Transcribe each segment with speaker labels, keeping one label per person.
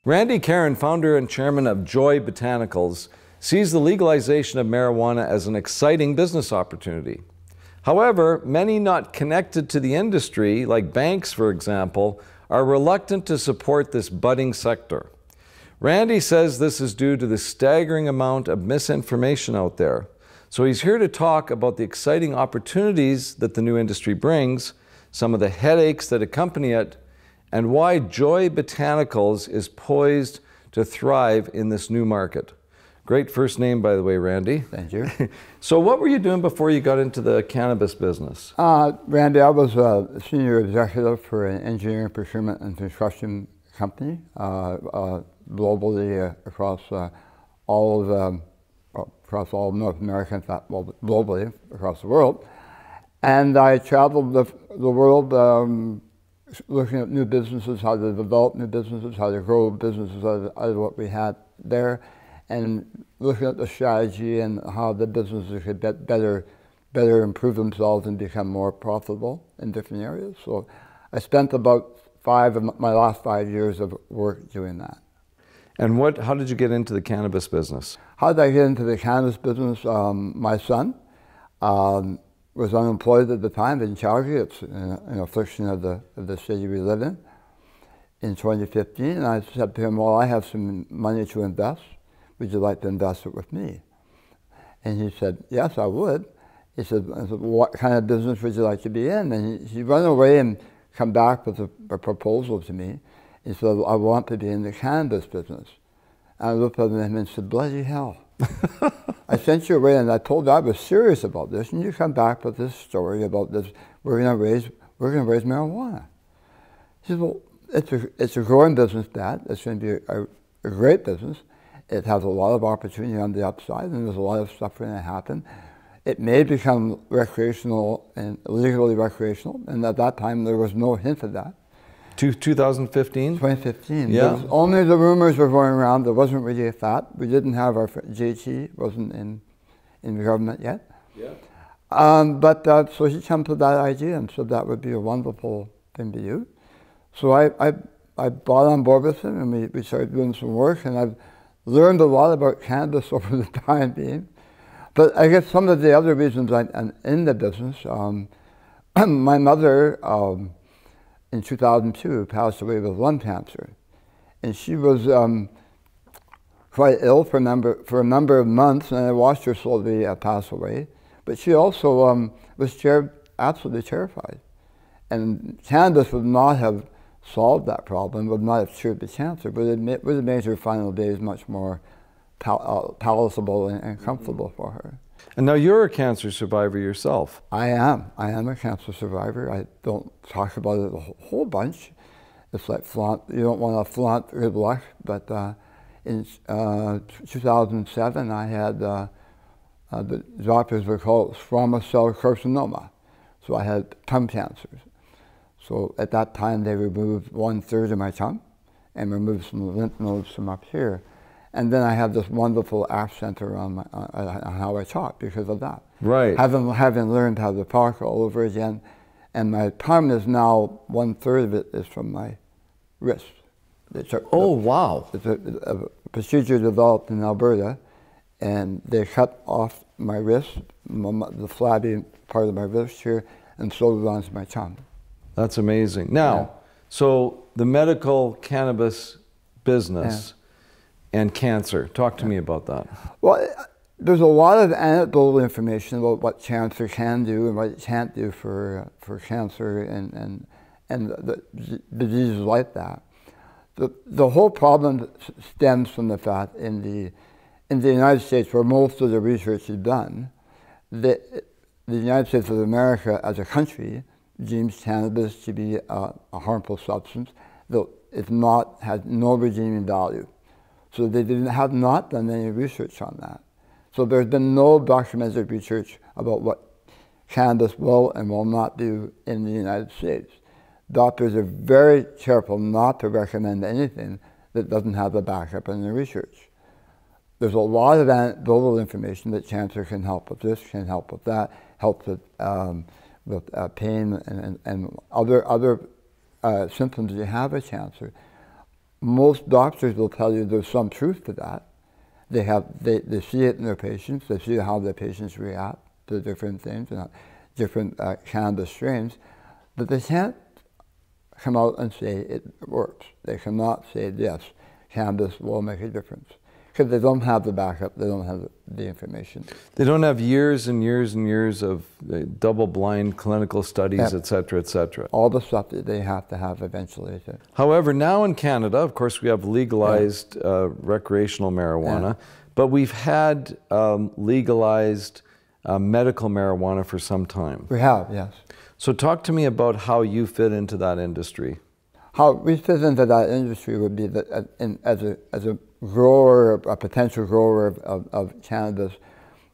Speaker 1: Randy Karren, founder and chairman of Joy Botanicals, sees the legalization of marijuana as an exciting business opportunity. However, many not connected to the industry, like banks for example, are reluctant to support this budding sector. Randy says this is due to the staggering amount of misinformation out there. So he's here to talk about the exciting opportunities that the new industry brings, some of the headaches that accompany it, and why Joy Botanicals is poised to thrive in this new market. Great first name, by the way, Randy.
Speaker 2: Thank you.
Speaker 1: So what were you doing before you got into the cannabis business?
Speaker 2: Randy, I was a senior executive for an engineering, procurement, and construction company globally across all of North America, in fact, well, globally across the world. And I traveled the world looking at new businesses, how to develop new businesses, how to grow businesses out of what we had there, and looking at the strategy and how the businesses could better improve themselves and become more profitable in different areas. So I spent about my last 5 years of work doing that.
Speaker 1: And how did you get into the cannabis business?
Speaker 2: How did I get into the cannabis business? My son was unemployed at the time in Calgary. It's an affliction of the city we live in 2015. And I said to him, well, I have some money to invest. Would you like to invest it with me? And he said, yes, I would. He said, what kind of business would you like to be in? And he ran away and come back with a proposal to me. He said, I want to be in the cannabis business. And I looked at him and said, bloody hell. I sent you away and I told you I was serious about this, and you come back with this story about this, we're gonna raise marijuana. He said, well, it's a growing business, Dad. It's gonna be a great business. It has a lot of opportunity on the upside, and there's a lot of stuff going to happen. It may become recreational and legally recreational, and at that time there was no hint of that.
Speaker 1: 2015?
Speaker 2: 2015.
Speaker 1: Yeah.
Speaker 2: Only the rumors were going around. There wasn't really a fact. We didn't have our JT, wasn't in the government yet.
Speaker 1: Yeah.
Speaker 2: So he came to that idea and said that would be a wonderful thing to do. So I bought on board with him, and we started doing some work, and I've learned a lot about cannabis over the time being. But I guess some of the other reasons I'm in the business, my mother, in 2002, passed away with lung cancer. And she was quite ill for a number of months, and I watched her slowly pass away. But she also was absolutely terrified. And cannabis would not have solved that problem, would not have cured the cancer, but it would have made her final days much more palatable and comfortable for her. And
Speaker 1: now you're a cancer survivor yourself.
Speaker 2: I am a cancer survivor. I don't talk about it a whole bunch. It's like you don't want to flaunt good luck, but in 2007 I had, the doctors would call it squamous cell carcinoma. So I had tongue cancers. So at that time they removed 1/3 of my tongue and removed some lymph nodes from up here. And then I have this wonderful accent around on how I talk because of that.
Speaker 1: Right.
Speaker 2: Having learned how to talk all over again, and my tongue is now 1/3 of it is from my wrist.
Speaker 1: Wow.
Speaker 2: It's a procedure developed in Alberta, and they cut off my wrist, the flabby part of my wrist here, and sewed it onto my tongue.
Speaker 1: That's amazing. Now, so the medical cannabis business and cancer. Talk to me about that. Well,
Speaker 2: there's a lot of anecdotal information about what cancer can do and what it can't do for cancer and the diseases like that. The whole problem stems from the fact in the United States, where most of the research is done, the United States of America as a country deems cannabis to be a harmful substance that has no redeeming value. So they have not done any research on that. So there's been no documented research about what cannabis will and will not do in the United States. Doctors are very careful not to recommend anything that doesn't have the backup in the research. There's a lot of anecdotal information that cancer can help with this, can help with that, help with with pain and other symptoms you have of cancer. Most doctors will tell you there's some truth to that. They see it in their patients. They see how their patients react to different things and different cannabis strains, but they can't come out and say it works. They cannot say, yes, cannabis will make a difference, because they don't have the backup, they don't have the information.
Speaker 1: They don't have years and years and years of double-blind clinical studies, et cetera, et cetera.
Speaker 2: All the stuff that they have to have eventually.
Speaker 1: However, now in Canada, of course, we have legalized recreational marijuana, but we've had legalized medical marijuana for some time.
Speaker 2: We have, yes.
Speaker 1: So talk to me about how you fit into that industry.
Speaker 2: How we fit into that industry would be that as a grower, a potential grower of cannabis,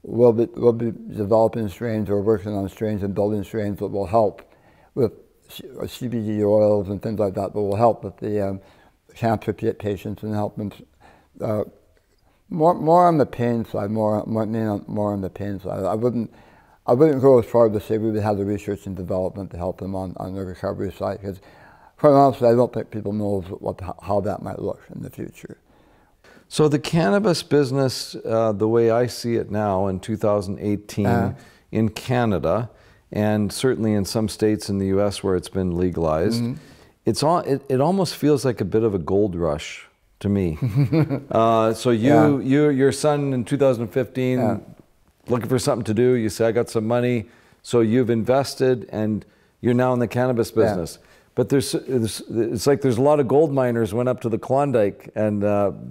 Speaker 2: we'll be developing strains or working on strains and building strains that will help with CBD oils and things like that will help with the cancer patients and help them more on the pain side, more on the pain side. I wouldn't go as far to say we would have the research and development to help them on the recovery side, because quite honestly, I don't think people know how that might look in the future.
Speaker 1: So the cannabis business, the way I see it now in 2018 in Canada, and certainly in some states in the U.S. where it's been legalized, it almost feels like a bit of a gold rush to me. So your son in 2015, looking for something to do, you say, I got some money, so you've invested and you're now in the cannabis business. But it's like there's a lot of gold miners went up to the Klondike and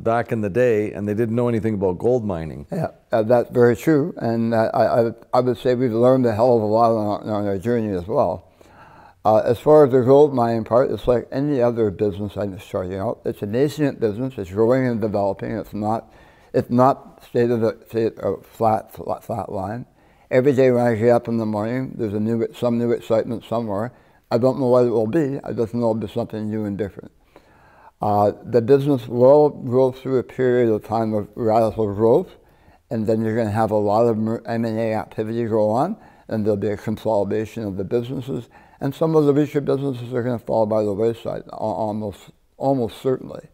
Speaker 1: back in the day, and they didn't know anything about gold mining. Yeah,
Speaker 2: that's very true. And I would say we've learned a hell of a lot on our journey as well. As far as the gold mining part, it's like any other business I'm starting out. It's a nascent business. It's growing and developing. It's not flat line. Every day when I get up in the morning, there's some new excitement somewhere. I don't know what it will be. I just know it'll be something new and different. The business will go through a period of time of radical growth, and then you're going to have a lot of M&A activity go on, and there'll be a consolidation of the businesses, and some of the research businesses are going to fall by the wayside, almost certainly.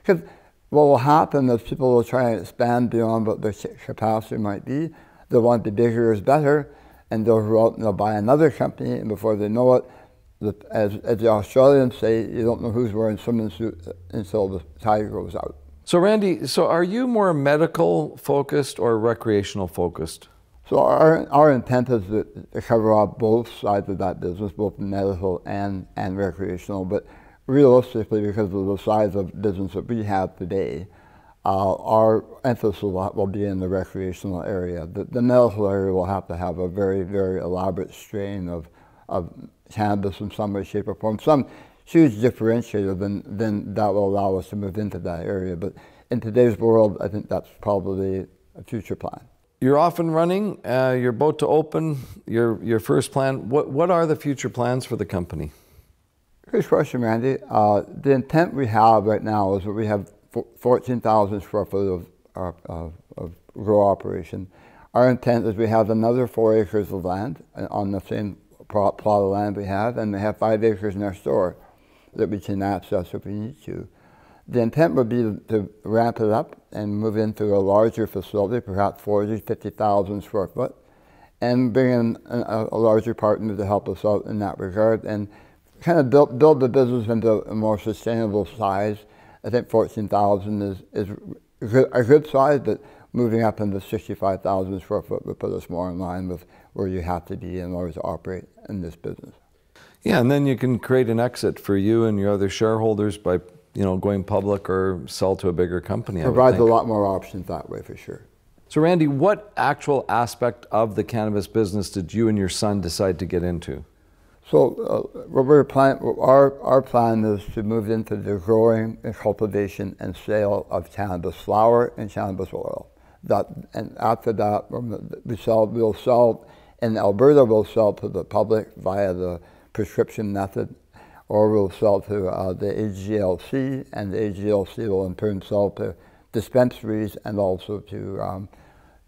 Speaker 2: Because what will happen is people will try and expand beyond what their capacity might be. They'll want to be bigger is better, and they'll go out and they'll buy another company, and before they know it, as the Australians say, you don't know who's wearing swimming suit until the tide goes out.
Speaker 1: So Randy, are you more medical focused or recreational focused?
Speaker 2: So our intent is to cover off both sides of that business, both medical and recreational. But realistically, because of the size of business that we have today, our emphasis will be in the recreational area. The medical area will have to have a very, very elaborate strain of cannabis in some way, shape, or form. Some huge differentiator, then that will allow us to move into that area. But in today's world, I think that's probably a future plan.
Speaker 1: You're off and running. You're about to open your first plan. What are the future plans for the company?
Speaker 2: Good question, Randy. The intent we have right now is that we have 14,000 square foot of grow operation. Our intent is we have another 4 acres of land on the same plot of land we have, and we have 5 acres next door that we can access if we need to. The intent would be to ramp it up and move into a larger facility, perhaps 40,000, 50,000 square foot, and bring in a larger partner to help us out in that regard, and kind of build the business into a more sustainable size. I think 14,000 is a good size, but moving up into 65,000 square foot would put us more in line with where you have to be in order to operate in this business.
Speaker 1: Yeah, and then you can create an exit for you and your other shareholders by going public or sell to a bigger company.
Speaker 2: Provides a lot more options that way for sure.
Speaker 1: So Randy, what actual aspect of the cannabis business did you and your son decide to get into?
Speaker 2: So our plan is to move into the growing and cultivation and sale of cannabis flower and cannabis oil. And after that, we'll sell in Alberta. We'll sell to the public via the prescription method, or we'll sell to the AGLC, and the AGLC will in turn sell to dispensaries and also to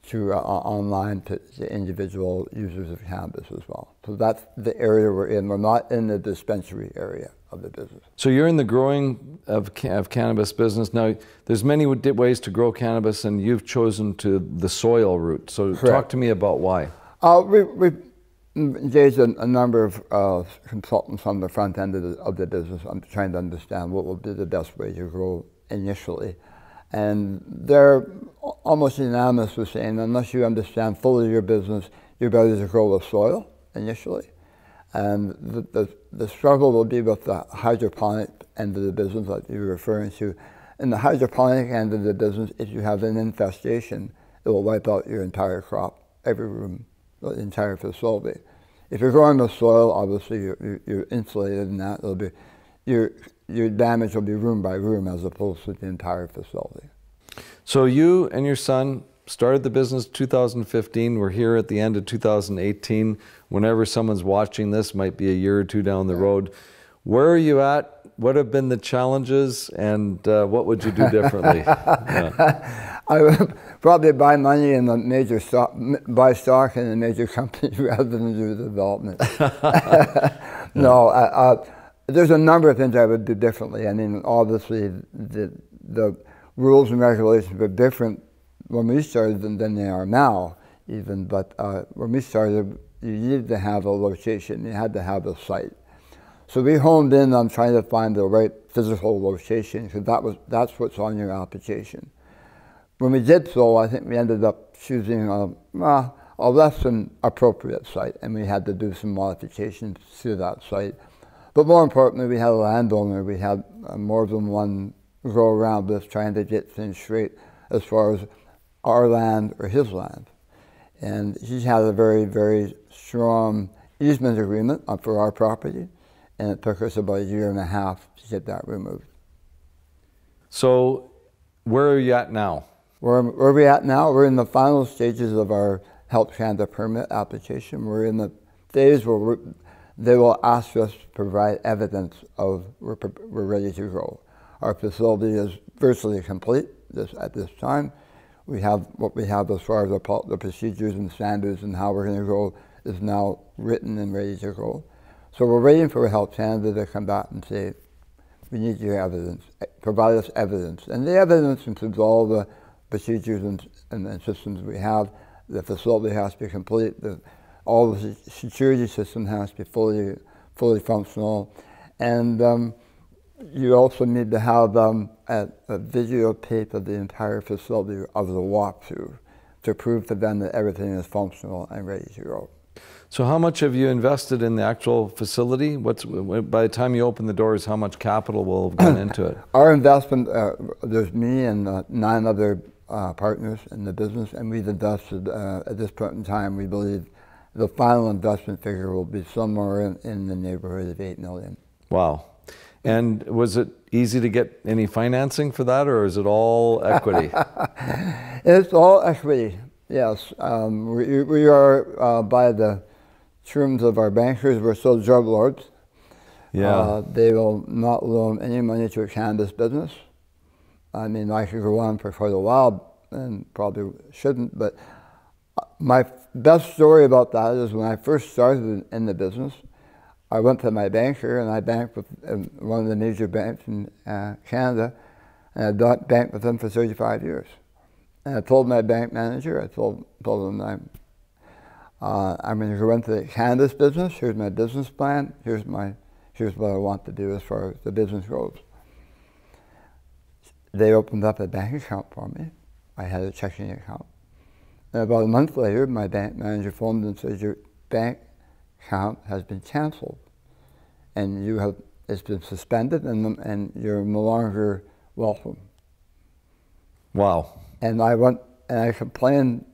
Speaker 2: to online to individual users of cannabis as well. So that's the area we're in. We're not in the dispensary area of the business.
Speaker 1: So you're in the growing of cannabis business. Now, there's many ways to grow cannabis, and you've chosen the soil route. So
Speaker 2: Correct.
Speaker 1: Talk to me about why.
Speaker 2: We engaged a number of consultants on the front end of the business. I'm trying to understand what will be the best way to grow initially. And they're almost unanimous with saying, unless you understand fully your business, you're better to grow with soil initially. And the struggle will be with the hydroponic end of the business, like you're referring to. In the hydroponic end of the business, if you have an infestation, it will wipe out your entire crop, every room, the entire facility. If you're growing with soil, obviously you're insulated in that. It'll be, your damage will be room by room as opposed to the entire facility.
Speaker 1: So you and your son started the business 2015. We're here at the end of 2018. Whenever someone's watching this, might be a year or two down the road. Where are you at? What have been the challenges, and what would you do differently? Yeah.
Speaker 2: I would probably buy money in the major stock, buy stock in a major company rather than do the development. No, there's a number of things I would do differently. I mean, obviously, the rules and regulations were different when we started than they are now, even. But when we started, you needed to have a location. You had to have a site. So we honed in on trying to find the right physical location, because that's what's on your application. When we did so, I think we ended up choosing a less than appropriate site, and we had to do some modifications to that site. But more importantly, we had a landowner. We had more than one go around with trying to get things straight as far as our land or his land. And he had a very, very strong easement agreement for our property, and it took us about a year and a half to get that removed.
Speaker 1: So where are you at now?
Speaker 2: Where are we at now? We're in the final stages of our Health Canada permit application. We're in the phase where they will ask us to provide evidence of we're ready to grow. Our facility is virtually complete at this time. We have what we have as far as the procedures and standards and how we're going to grow is now written and ready to grow. So we're waiting for Health Canada to come back and say, we need your evidence, provide us evidence. And the evidence includes all the procedures and systems we have. The facility has to be complete. All the security system has to be fully functional. And you also need to have a videotape of the entire facility of the walkthrough to prove to them that everything is functional and ready to go.
Speaker 1: So how much have you invested in the actual facility? By the time you open the doors, how much capital will have gone into it?
Speaker 2: Our investment, there's me and 9 other partners in the business, and we've invested, at this point in time, we believe the final investment figure will be somewhere in the neighborhood of $8 million.
Speaker 1: Wow. And was it easy to get any financing for that, or is it all equity?
Speaker 2: It's all equity, yes. We are, by the terms of our bankers, we're still drug lords.
Speaker 1: Yeah.
Speaker 2: They will not loan any money to a cannabis business. I mean, I could go on for quite a while and probably shouldn't, but my best story about that is when I first started in the business, I went to my banker and I banked with one of the major banks in Canada, and I banked with them for 35 years. And I told my bank manager, I told him I'm going to go into the cannabis business. Here's my business plan. Here's what I want to do as far as the business goes. They opened up a bank account for me. I had a checking account. And about a month later, my bank manager phoned and said, your bank account has been canceled, and it's been suspended, and you're no longer welcome.
Speaker 1: Wow.
Speaker 2: And I went and I complained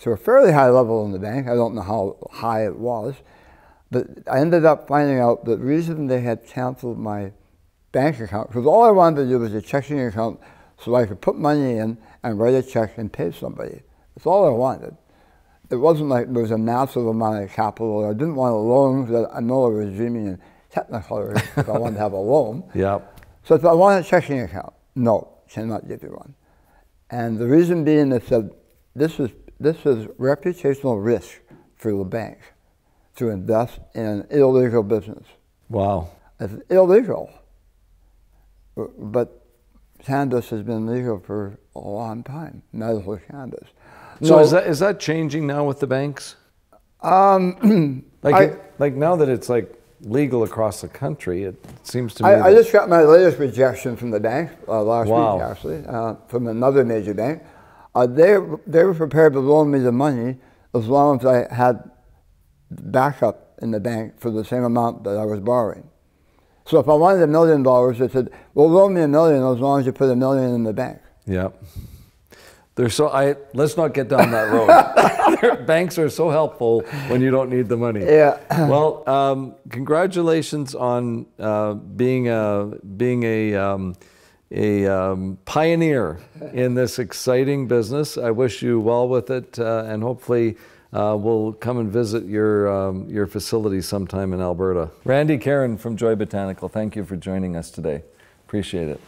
Speaker 2: to a fairly high level in the bank. I don't know how high it was, but I ended up finding out the reason they had canceled my bank account, because all I wanted to do was a checking account so I could put money in and write a check and pay somebody. That's all I wanted. It wasn't like there was a massive amount of capital. I didn't want a loan, because I know I was dreaming in Technicolor if I wanted to have a loan.
Speaker 1: Yep.
Speaker 2: So if I wanted a checking account, no, cannot give you one. And the reason being, they said, this is this is reputational risk for the bank to invest in an illegal business.
Speaker 1: Wow.
Speaker 2: It's illegal, but cannabis has been legal for a long time, medical cannabis.
Speaker 1: So is that changing now with the banks? Like now that it's like legal across the country, it seems to me.
Speaker 2: I just got my latest rejection from the bank last
Speaker 1: Wow.
Speaker 2: week, actually, from another major bank. They were prepared to loan me the money as long as I had backup in the bank for the same amount that I was borrowing. So if I wanted $1 million, they said, "Well, loan me $1 million as long as you put $1 million in the bank."
Speaker 1: Yeah. Let's not get down that road. Banks are so helpful when you don't need the money.
Speaker 2: Yeah.
Speaker 1: Well, congratulations on being a pioneer in this exciting business. I wish you well with it, and hopefully we'll come and visit your facility sometime in Alberta. Randy Karren from Joy Botanical, thank you for joining us today. Appreciate it.